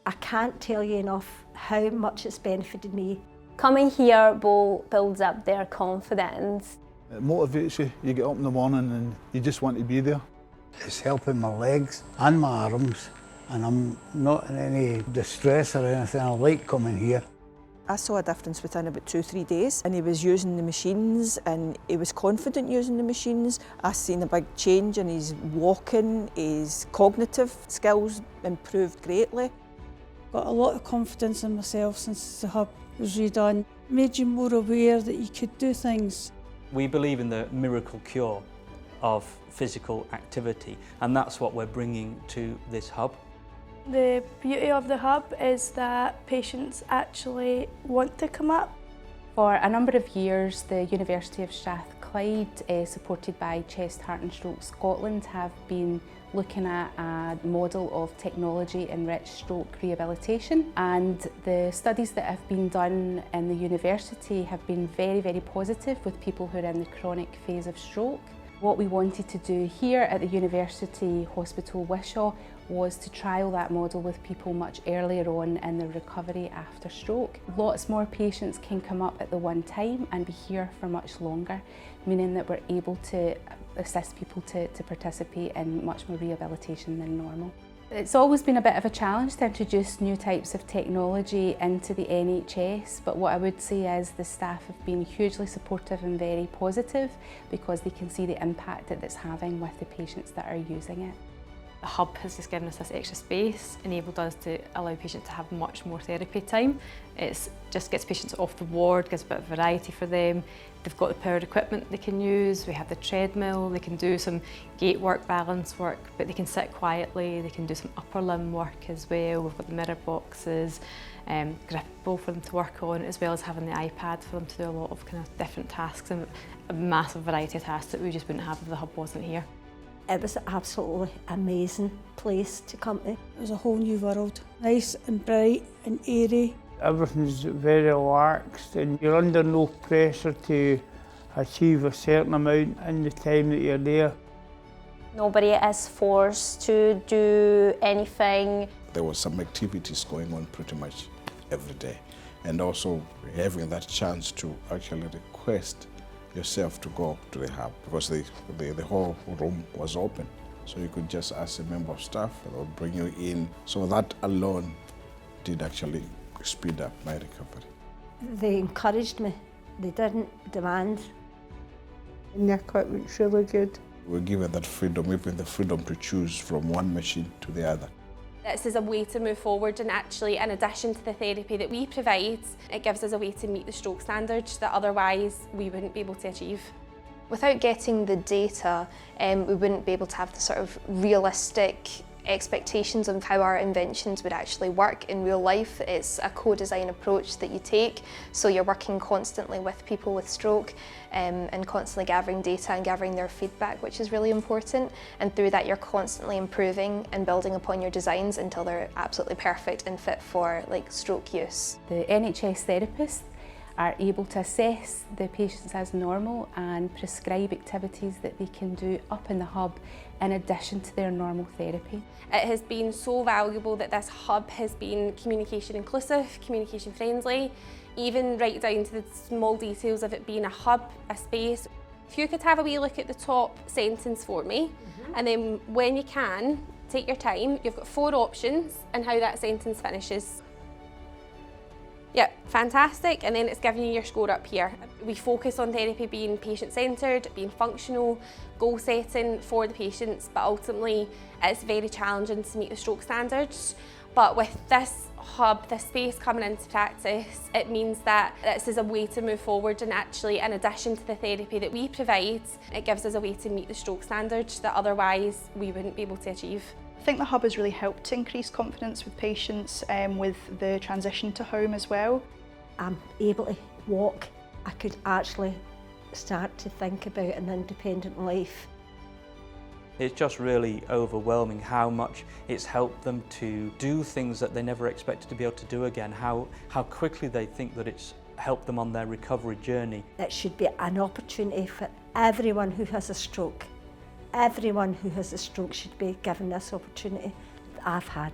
I can't tell you enough how much it's benefited me. Coming here builds up their confidence. It motivates you. You get up in the morning and you just want to be there. It's helping my legs and my arms, and I'm not in any distress or anything. I like coming here. I saw a difference within about 2-3 days, and he was using the machines and he was confident using the machines. I seen a big change in his walking, his cognitive skills improved greatly. Got a lot of confidence in myself since the hub was redone. Made you more aware that you could do things. We believe in the miracle cure of physical activity, and that's what we're bringing to this hub. The beauty of the hub is that patients actually want to come up. For a number of years, the University of Strathclyde, supported by Chest, Heart and Stroke Scotland, have been looking at a model of technology enriched stroke rehabilitation, and the studies that have been done in the university have been very, very positive with people who are in the chronic phase of stroke. What we wanted to do here at the University Hospital Wishaw was to trial that model with people much earlier on in their recovery after stroke. Lots more patients can come up at the one time and be here for much longer, meaning that we're able to assist people to participate in much more rehabilitation than normal. It's always been a bit of a challenge to introduce new types of technology into the NHS, but what I would say is the staff have been hugely supportive and very positive because they can see the impact that it's having with the patients that are using it. The hub has just given us this extra space, enabled us to allow patients to have much more therapy time. It just gets patients off the ward, gives a bit of variety for them. They've got the powered equipment they can use, we have the treadmill, they can do some gait work, balance work, but they can sit quietly, they can do some upper limb work as well. We've got the mirror boxes, grippable for them to work on, as well as having the iPad for them to do a lot of kind of different tasks and a massive variety of tasks that we just wouldn't have if the hub wasn't here. It was an absolutely amazing place to come to. It was a whole new world. Nice and bright and airy. Everything's very relaxed and you're under no pressure to achieve a certain amount in the time that you're there. Nobody is forced to do anything. There was some activities going on pretty much every day, and also having that chance to actually request yourself to go to the hub because the whole room was open, so you could just ask a member of staff, they would bring you in. So that alone did actually speed up my recovery. They encouraged me, they didn't demand. And the equipment's really good. We're given that freedom, even the freedom to choose from one machine to the other. This is a way to move forward, and actually in addition to the therapy that we provide, it gives us a way to meet the stroke standards that otherwise we wouldn't be able to achieve. Without getting the data, we wouldn't be able to have the sort of realistic expectations of how our inventions would actually work in real life. It's a co-design approach that you take, so you're working constantly with people with stroke and constantly gathering data and gathering their feedback, which is really important, and through that you're constantly improving and building upon your designs until they're absolutely perfect and fit for stroke use. The NHS therapists are able to assess the patients as normal and prescribe activities that they can do up in the hub in addition to their normal therapy. It has been so valuable that this hub has been communication inclusive, communication friendly, even right down to the small details of it being a hub, a space. If you could have a wee look at the top sentence for me, and then when you can, take your time. You've got 4 options and how that sentence finishes. Yep, fantastic, and then it's giving you your score up here. We focus on therapy being patient-centred, being functional, goal-setting for the patients, but ultimately it's very challenging to meet the stroke standards. But with this hub, this space coming into practice, it means that this is a way to move forward, and actually in addition to the therapy that we provide, it gives us a way to meet the stroke standards that otherwise we wouldn't be able to achieve. I think the hub has really helped to increase confidence with patients with the transition to home as well. I'm able to walk. I could actually start to think about an independent life. It's just really overwhelming how much it's helped them to do things that they never expected to be able to do again, how quickly they think that it's helped them on their recovery journey. It should be an opportunity for everyone who has a stroke. Everyone who has a stroke should be given this opportunity that I've had.